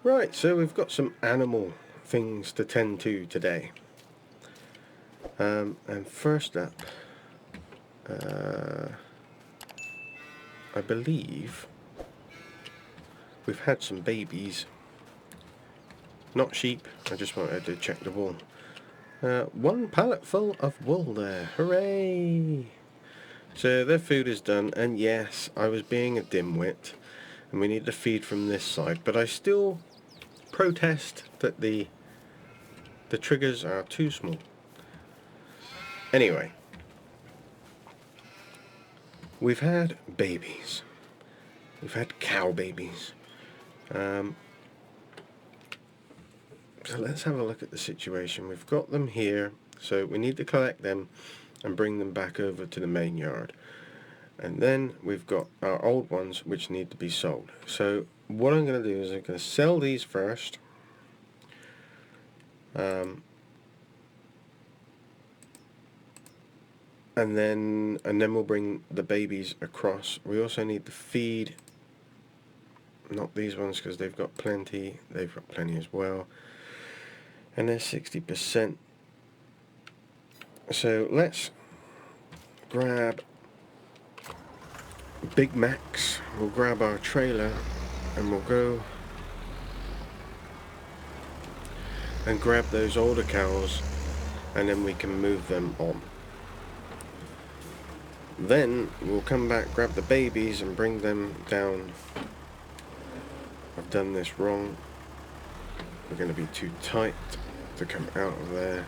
Right, so we've got some animal things to tend to today. And first up, I believe we've had some babies. Not sheep, I just wanted to check the wool. One pallet full of wool there, hooray! So their food is done, and yes, I was being a dimwit, and we need to feed from this side, but I still protest that the triggers are too small. Anyway, we've had babies. We've had cow babies. So let's have a look at the situation. We've got them here, so we need to collect them and bring them back over to the main yard. And then we've got our old ones which need to be sold. So what I'm going to do is I'm going to sell these first. And then we'll bring the babies across. We also need to feed, not these ones because they've got plenty. They've got plenty as well. And they're 60%. So let's grab Big Macs. We'll grab our trailer and we'll go and grab those older cows, and then we can move them on. Then we'll come back, grab the babies and bring them down. I've done this wrong. We're going to be too tight to come out of there.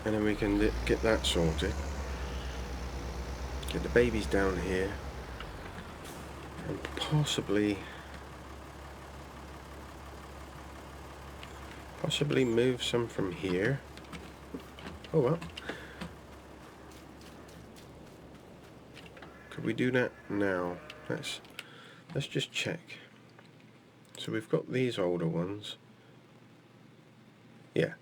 And then we can get that sorted. Get the babies down here. And possibly move some from here. Oh well. Could we do that now? Let's just check. So we've got these older ones. Yeah.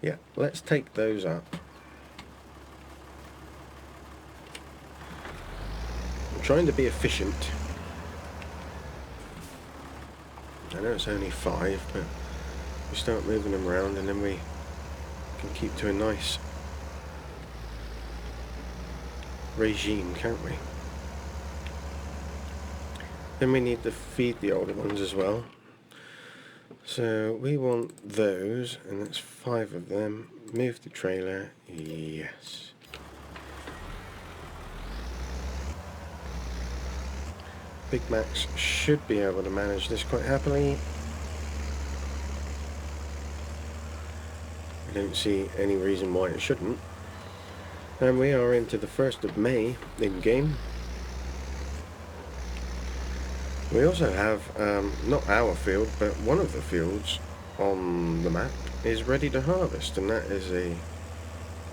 Yeah, let's take those up. I'm trying to be efficient. I know it's only 5, but we start moving them around and then we can keep to a nice regime, can't we? Then we need to feed the older ones as well. So we want those, and that's 5 of them. Move the trailer, yes. Big Macs should be able to manage this quite happily. I don't see any reason why it shouldn't. And we are into the 1st of May in game. We also have, not our field, but one of the fields on the map is ready to harvest, and that is a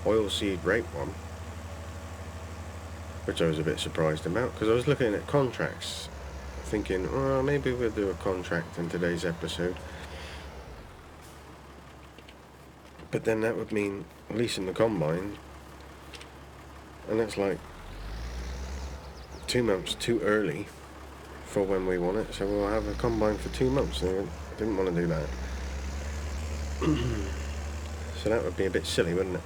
oilseed rape one, which I was a bit surprised about, because I was looking at contracts, thinking, oh, maybe we'll do a contract in today's episode. But then that would mean leasing the combine, and that's like 2 months too early for when we want it, so we'll have a combine for 2 months. I didn't want to do that. So that would be a bit silly, wouldn't it?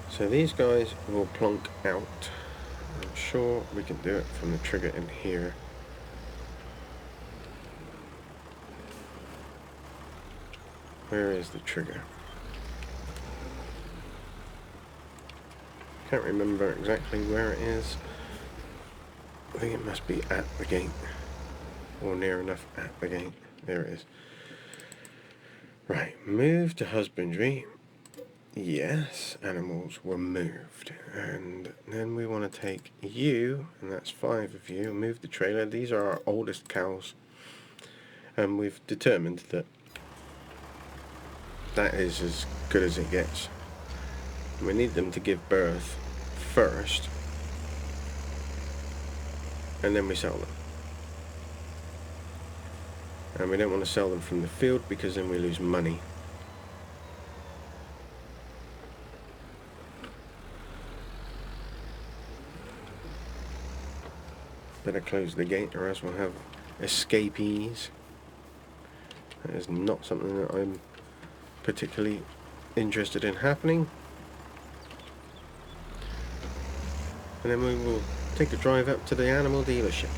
So these guys will plonk out. I'm sure we can do it from the trigger in here. Where is the trigger? Can't remember exactly where it is. I think it must be at the gate, or near enough at the gate. There it is. Right, move to husbandry. Yes, animals were moved. And then we want to take you, and that's 5 of you, move the trailer. These are our oldest cows. And we've determined that that is as good as it gets. We need them to give birth first, and then we sell them. And we don't want to sell them from the field because then we lose money. Better close the gate or else we'll have escapees. That is not something that I'm particularly interested in happening. And then we will take a drive up to the animal dealership.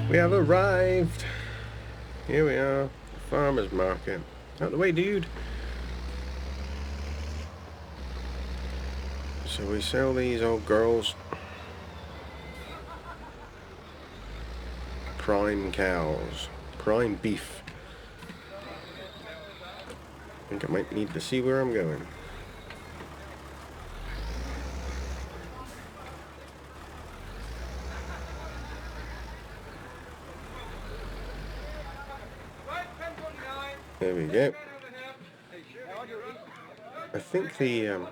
We have arrived. Here we are, farmer's market. Out the way, dude. So we sell these old girls. Prime cows. Prime beef. I think I might need to see where I'm going. There we go. I think the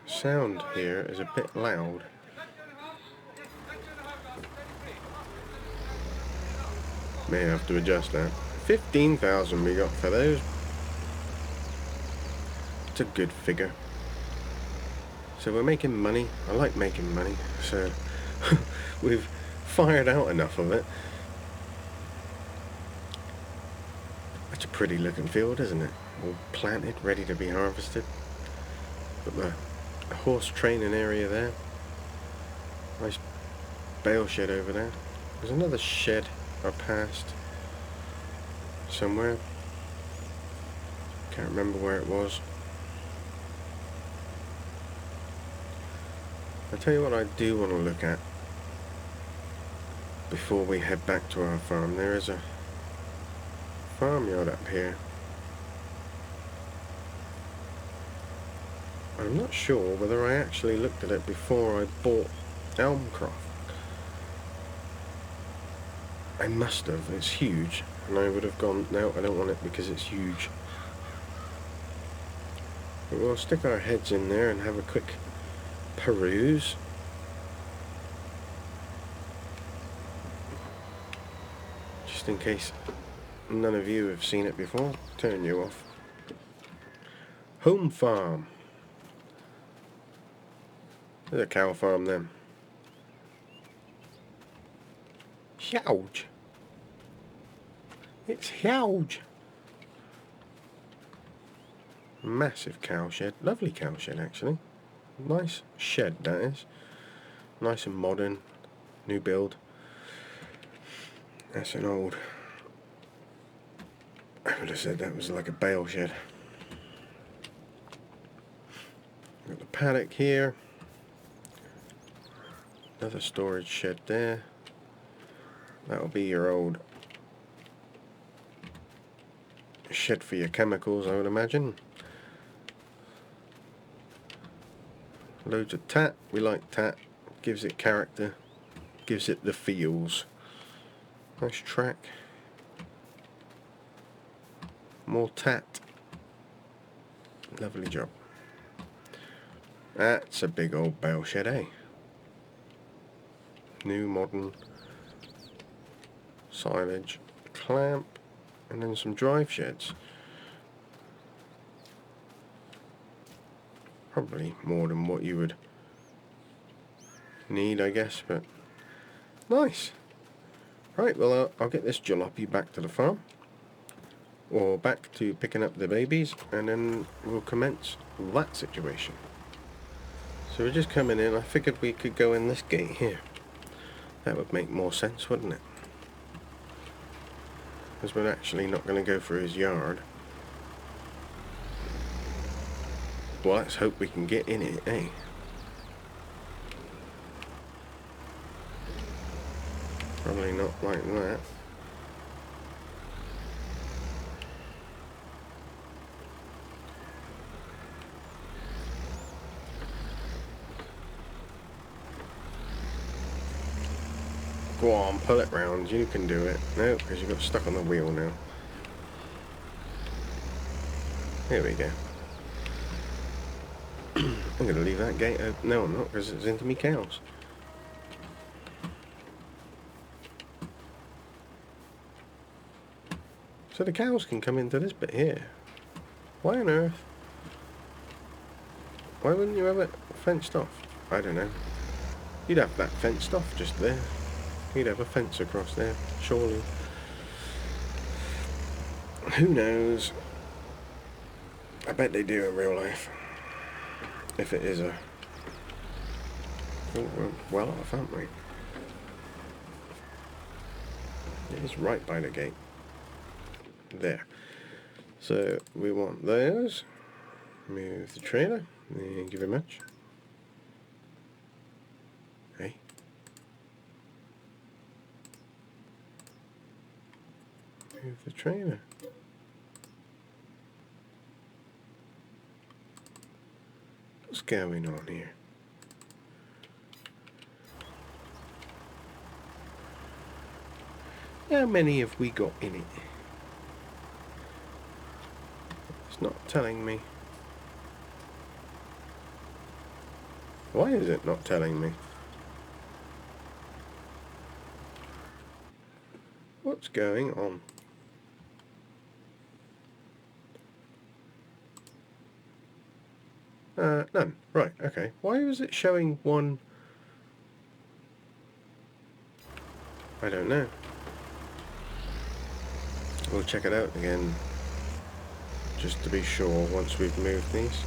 sound here is a bit loud. May have to adjust that. 15,000 we got for those. It's a good figure. So we're making money. I like making money. So we've fired out enough of it. That's a pretty looking field, isn't it? All planted, ready to be harvested. Got the horse training area there. Nice bale shed over there. There's another shed I passed somewhere. Can't remember where it was. I'll tell you what I do want to look at before we head back to our farm. There is a farmyard up here. I'm not sure whether I actually looked at it before I bought Elmcroft. I must have. It's huge, and I would have gone, no, I don't want it because it's huge. But we'll stick our heads in there and have a quick peruse. Just in case none of you have seen it before, turn you off. Home farm. There's a cow farm then. Huge. It's huge. Massive cow shed. Lovely cow shed actually. Nice shed that is. Nice and modern. New build. That's an old... I would have said that was like a bale shed. Got the paddock here. Another storage shed there. That'll be your old shed for your chemicals, I would imagine. Loads of tat. We like tat. Gives it character. Gives it the feels. Nice track. More tat. Lovely job. That's a big old bale shed, eh? New modern silage, clamp, and then some drive sheds. Probably more than what you would need, I guess, but nice. Right, well, I'll get this jalopy back to the farm, or back to picking up the babies, and then we'll commence that situation. So we're just coming in. I figured we could go in this gate here. That would make more sense, wouldn't it? Because we're actually not going to go through his yard. Well, let's hope we can get in it, eh? Probably not like that. Go on, pull it round. You can do it. No, because you got stuck on the wheel now. Here we go. I'm going to leave that gate open. No, I'm not, because it's into me cows. So the cows can come into this bit here. Why on earth? Why wouldn't you have it fenced off? I don't know. You'd have that fenced off just there. You'd have a fence across there, surely. Who knows? I bet they do in real life. If it is a... Oh, we're well off, aren't we? It is right by the gate. There. So we want those. Move the trailer. Thank you very much. Hey. Move the trailer. What's going on here? How many have we got in it? It's not telling me. Why is it not telling me? What's going on? None. Right, okay. Why was it showing one? I don't know. We'll check it out again, just to be sure, once we've moved these.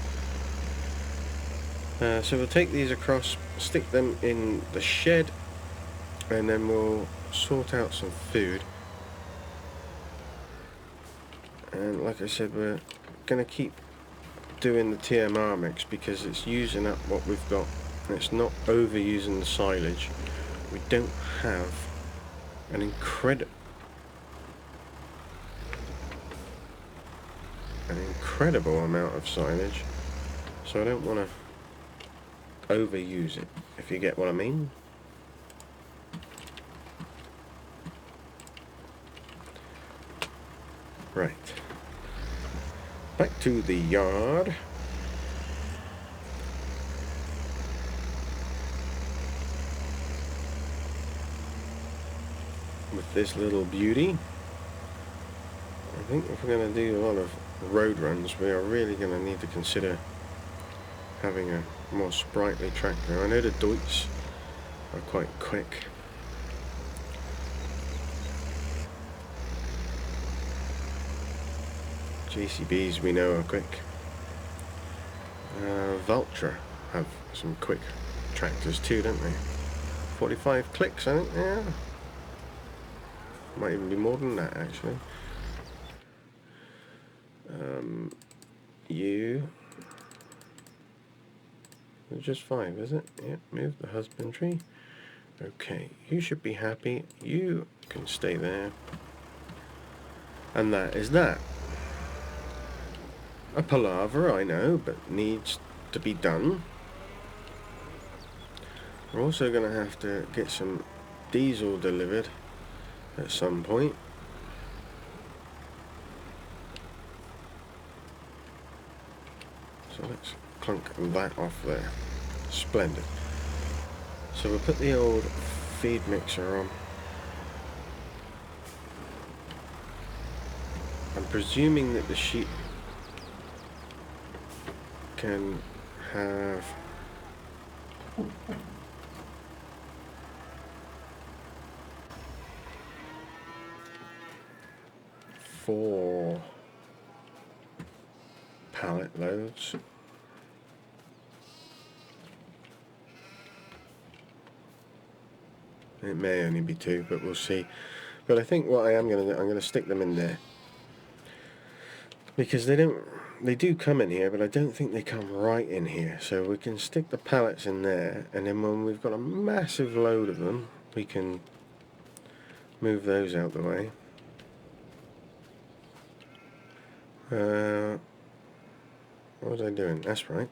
So we'll take these across, stick them in the shed, and then we'll sort out some food. And like I said, we're going to keep doing the TMR mix because it's using up what we've got. It's not overusing the silage. We don't have an incredible amount of silage, so I don't want to overuse it, if you get what I mean. Right, back to the yard. With this little beauty. I think if we're going to do a lot of road runs, we are really going to need to consider having a more sprightly tractor. I know the Deutz are quite quick. JCBs we know are quick. Valtra have some quick tractors too, don't they? 45 clicks, I think, yeah. Might even be more than that, actually. You... Just 5, is it? Yep, move the husbandry. Okay, you should be happy. You can stay there. And that is that. A palaver, I know, but needs to be done. We're also going to have to get some diesel delivered at some point. So let's clunk that off there. Splendid. So we'll put the old feed mixer on. I'm presuming that the sheep can have four pallet loads. It may only be 2, but we'll see. But I think what I am going to do, I'm going to stick them in there because they don't They do come in here, but I don't think they come right in here. So we can stick the pallets in there, and then when we've got a massive load of them, we can move those out the way. What was I doing? That's right.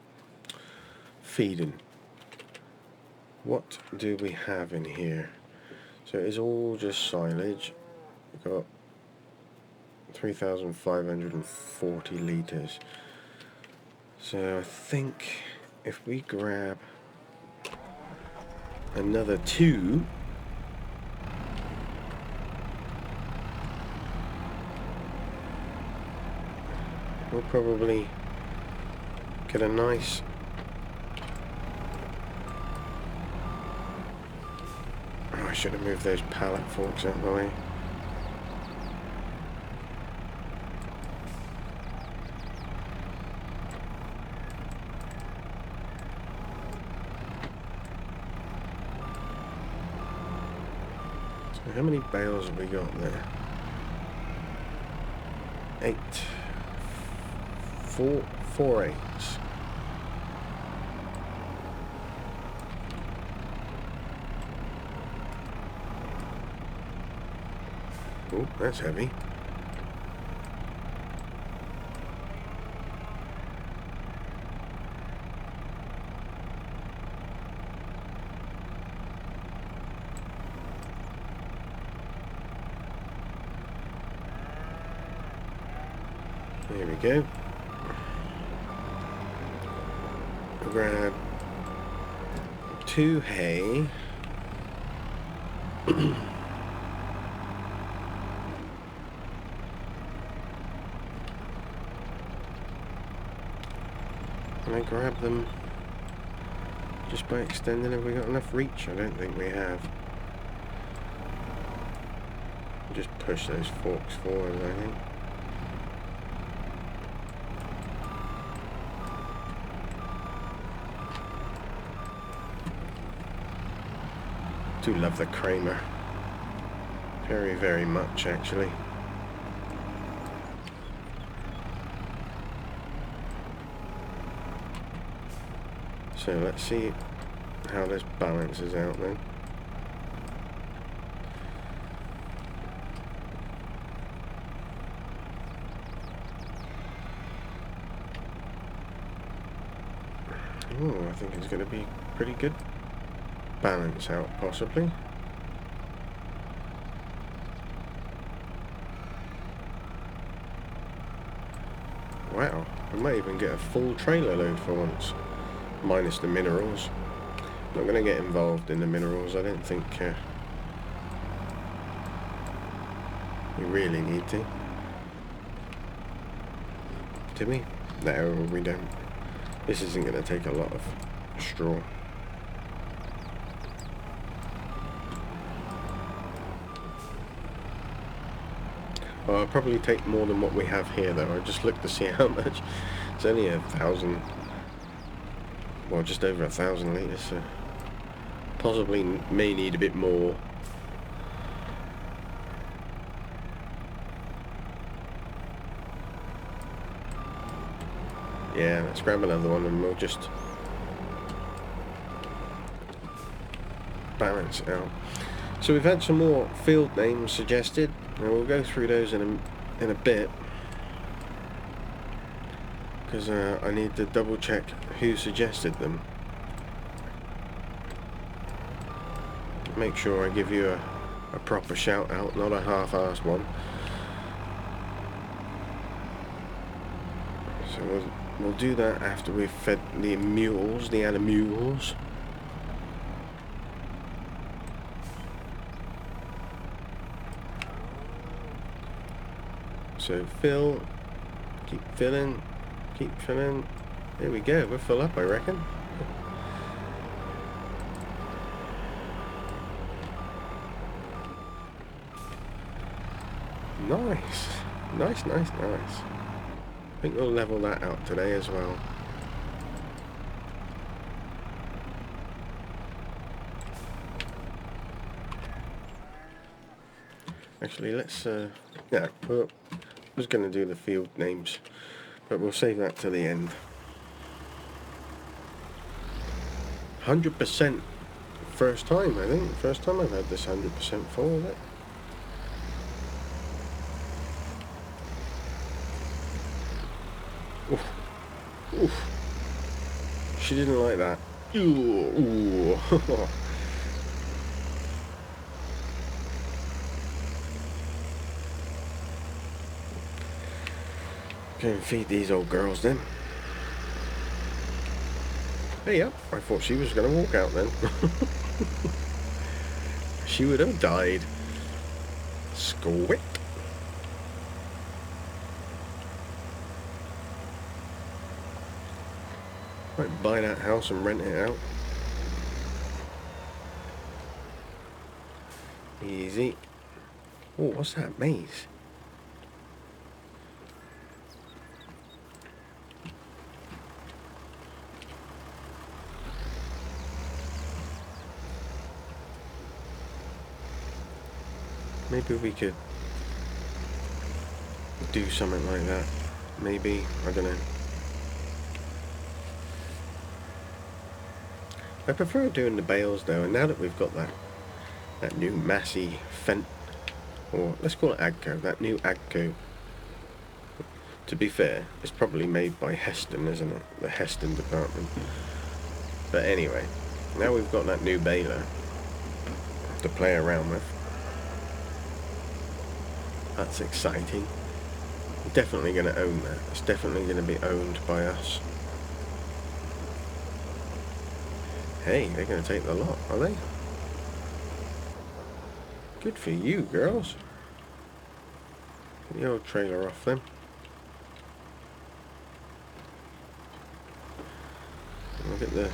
Feeding. What do we have in here? So it's all just silage. We've got 3,540 litres. So I think if we grab another 2, we'll probably get a nice I should have moved those pallet forks out of the way. So how many bales have we got there? 8. 4 8s. Oh, that's heavy. There we go. We'll grab 2 hay. Can I grab them just by extending? Have we got enough reach? I don't think we have. Just push those forks forward, I think. Do love the Kramer. Very, very much, actually. So let's see how this balances out then. Oh, I think it's going to be pretty good balance out, possibly. Wow, I might even get a full trailer load for once. Minus the minerals. Not going to get involved in the minerals, I don't think we really need to. Do we? No, we don't. This isn't going to take a lot of straw. I'll probably take more than what we have here though. I just looked to see how much. It's only 1,000. Well, just over 1,000 litres, so possibly may need a bit more. Yeah, let's grab another one and we'll just balance it out. So we've had some more field names suggested, and we'll go through those in a bit, because I need to double check who suggested them. Make sure I give you a proper shout out, not a half-assed one. So we'll do that after we've fed the mules, the animals. So fill, keep filling, keep filling. There we go, we're full up, I reckon. Nice, nice, nice, nice. I think we'll level that out today as well. Actually, let's, yeah, well, I was going to do the field names But we'll save that to the end. 100% first time, I think. First time I've had this 100% full of it. Oof. Oof. She didn't like that. Ooh. Go and feed these old girls then. Hey, yep, I thought she was going to walk out then. She would have died. Squit. Might buy that house and rent it out. Easy. Oh, what's that? Maze. Maybe we could do something like that. Maybe, I don't know. I prefer doing the bales though, and now that we've got that new Massey Fent, or let's call it Agco, that new Agco. To be fair, it's probably made by Heston, isn't it? The Heston department. But anyway, now we've got that new baler to play around with. That's exciting. I'm definitely going to own that. It's definitely going to be owned by us. Hey, they're going to take the lot, are they? Good for you, girls. Get the old trailer off them. We'll get the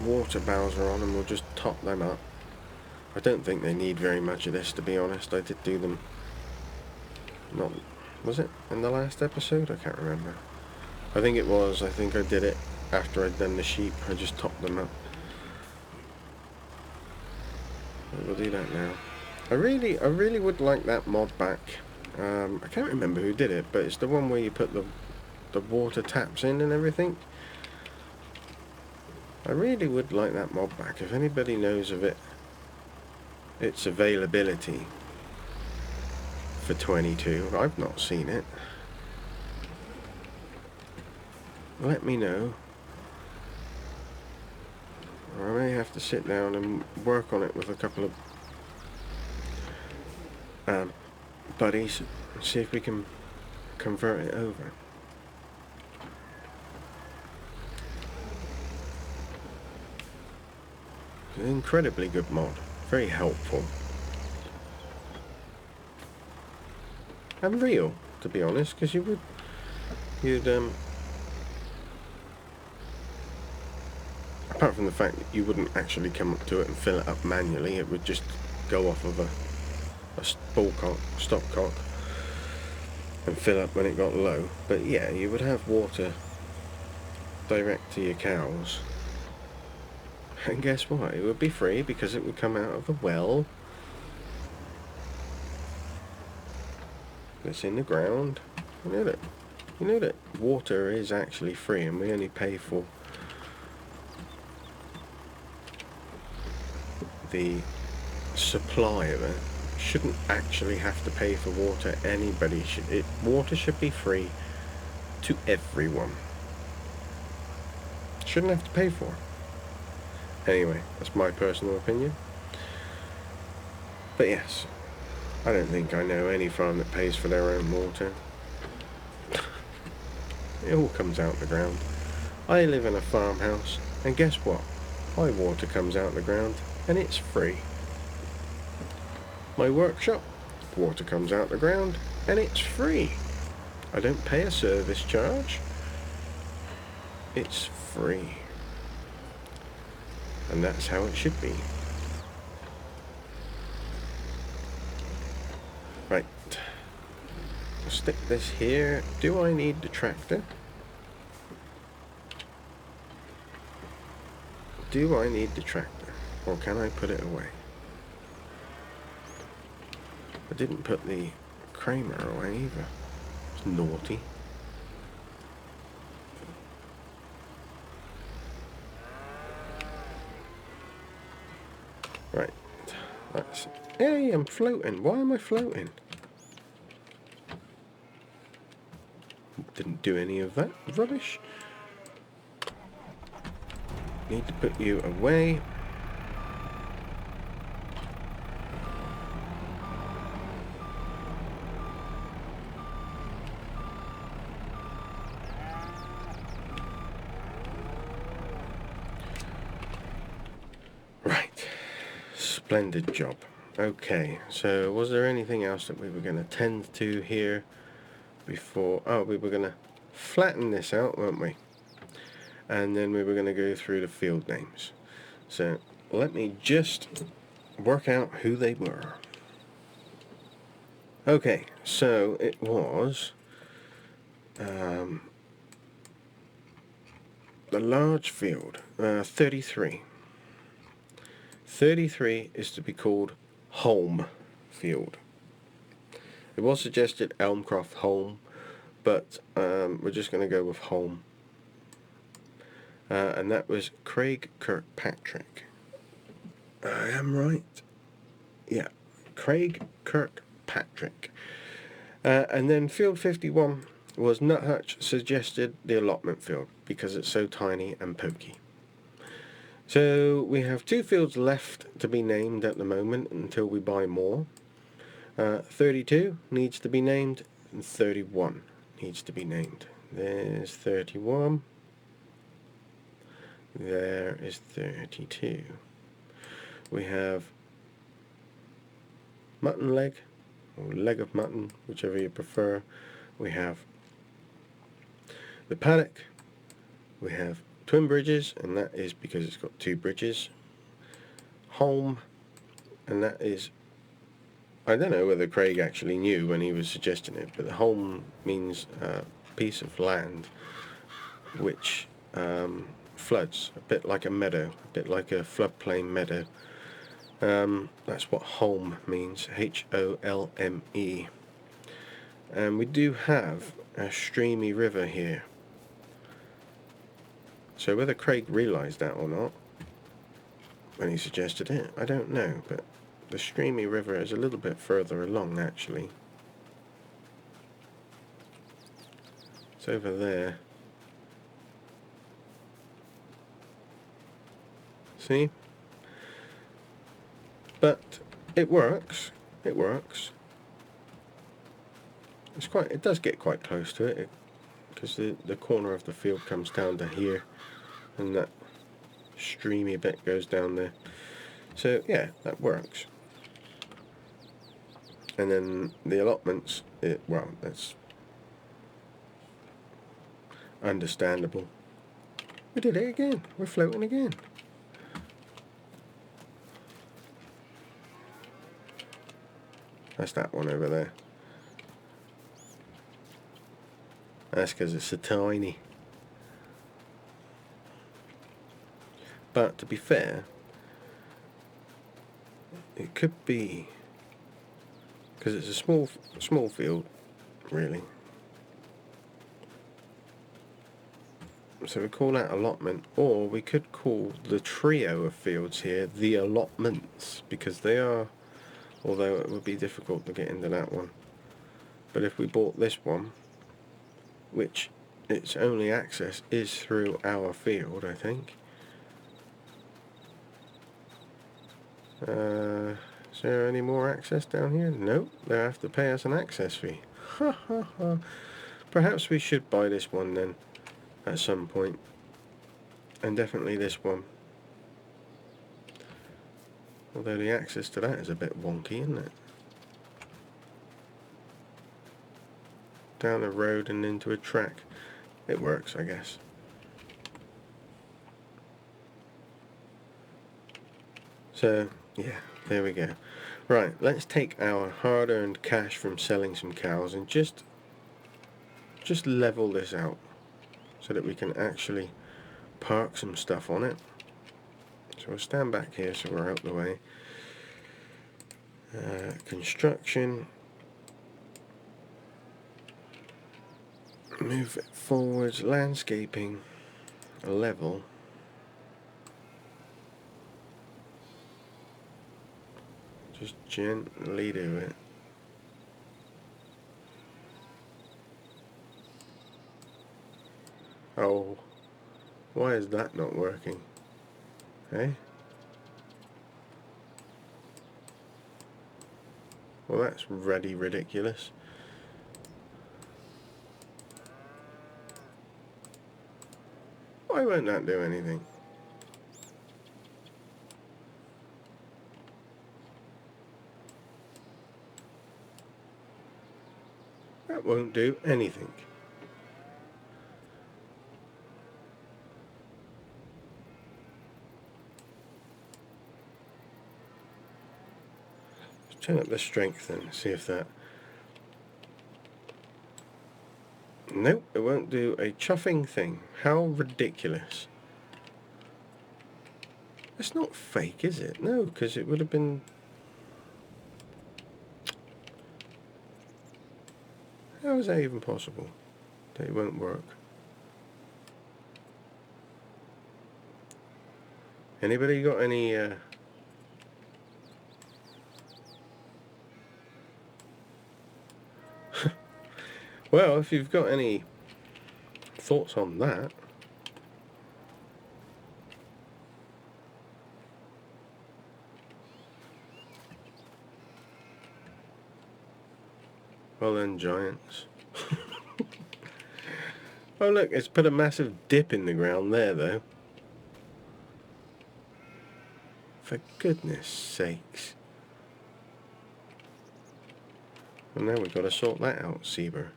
water bowser on and we'll just top them up. I don't think they need very much of this, to be honest. I did do them... Not... Was it in the last episode? I can't remember. I think it was. I think I did it after I'd done the sheep. I just topped them up. We'll do that now. I really would like that mod back. I can't remember who did it, but it's the one where you put the water taps in and everything. I really would like that mod back. If anybody knows of it, its availability for 22, I've not seen it. Let me know. I may have to sit down and work on it with a couple of buddies and see if we can convert it over. It's an incredibly good mod, very helpful. And real, to be honest, because you'd apart from the fact that you wouldn't actually come up to it and fill it up manually, it would just go off of a stopcock and fill up when it got low. But yeah, you would have water direct to your cows, and guess what? It would be free because it would come out of a well that's in the ground. You know that water is actually free, and we only pay for the supply of it. Shouldn't actually have to pay for water. Anybody should. Water should be free to everyone. Shouldn't have to pay for it. Anyway, that's my personal opinion. But yes, I don't think I know any farm that pays for their own water. It all comes out the ground. I live in a farmhouse, and guess what? My water comes out the ground, and it's free. My workshop, water comes out the ground, and it's free. I don't pay a service charge. It's free. And that's how it should be. Right. I'll stick this here. Do I need the tractor? Do I need the tractor? Or can I put it away? I didn't put the Kramer away either. It's naughty. That's, hey, I'm floating. Why am I floating? Didn't do any of that rubbish. Need to put you away. Right. Splendid job. Okay, so was there anything else that we were going to tend to here before? Oh, we were going to flatten this out, weren't we? And then we were going to go through the field names. So let me just work out who they were. Okay, so it was the large field, 33. 33 is to be called Holm Field. It was suggested Elmcroft Holm, but we're just going to go with Holm. And that was Craig Kirkpatrick. I am right. Yeah, Craig Kirkpatrick. And then field 51 was Nuthatch suggested the allotment field because it's so tiny and pokey. So we have 2 fields left to be named at the moment until we buy more. 32 needs to be named and 31 needs to be named. There's 31. There is 32. We have mutton leg, or leg of mutton, whichever you prefer. We have the paddock. We have twin bridges, and that is because it's got 2 bridges. Holm, and that is, I don't know whether Craig actually knew when he was suggesting it, but the Holm means a piece of land which floods, a bit like a meadow, a bit like a floodplain meadow. That's what Holm means, Holme. And we do have a streamy river here. So whether Craig realised that or not when he suggested it, I don't know, but the streamy river is a little bit further along actually. It's over there. See? But it works. It works. It does get quite close to it, because the corner of the field comes down to here, and that streamy bit goes down there. So yeah, that works. And then the allotments, well, that's understandable. We did it again. We're floating again. That's that one over there. That's because it's so tiny. But to be fair, it could be, because it's a small field, really. So we call that allotment, or we could call the trio of fields here the allotments, because they are, although it would be difficult to get into that one. But if we bought this one, which its only access is through our field, I think. Is there any more access down here? Nope, they have to pay us an access fee. Ha ha ha. Perhaps we should buy this one then, at some point. And definitely this one. Although the access to that is a bit wonky, isn't it? Down a road and into a track. It works, I guess. So, yeah, there we go. Right, let's take our hard-earned cash from selling some cows and just level this out so that we can actually park some stuff on it. So we'll stand back here so we're out the way. Construction. Move it forwards. Landscaping. Level. gently do it. Oh, why is that not working? Eh? Well, that's really ridiculous. Why won't that do anything? That won't do anything. Let's turn up the strength then, see if that... Nope, it won't do a chuffing thing. How ridiculous. It's not fake, is it? No, because it would have been... How is that even possible? That it won't work. Anybody got any... Well, if you've got any thoughts on that... Well then, giants. Oh look, it's put a massive dip in the ground there, though. For goodness sakes. Well, now we've got to sort that out, Ceebur.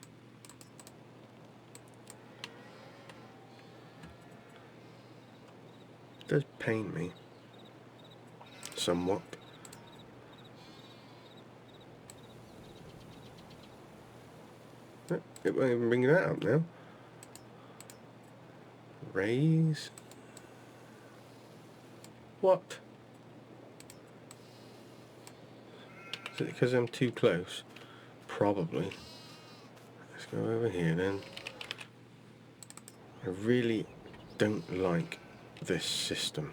It does pain me. Somewhat. It won't even bring that up now. Raise. What? Is it because I'm too close? Probably. Let's go over here then. I really don't like this system.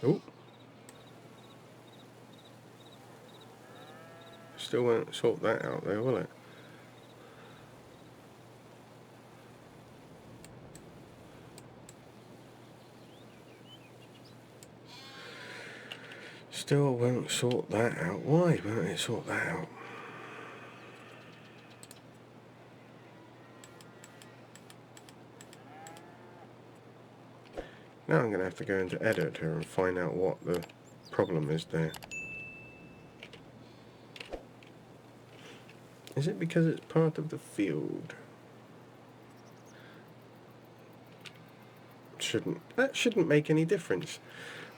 Oh. Still won't sort that out there, will it? Still won't sort that out. Why won't it sort that out? Now I'm going to have to go into editor and find out what the problem is there. Is it because it's part of the field? That shouldn't make any difference.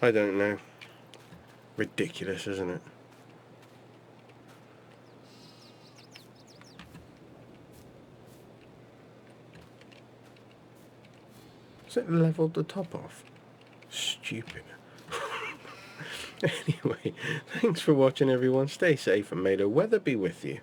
I don't know. Ridiculous, isn't it? Has it leveled the top off? Stupid. Anyway, thanks for watching everyone. Stay safe and may the weather be with you.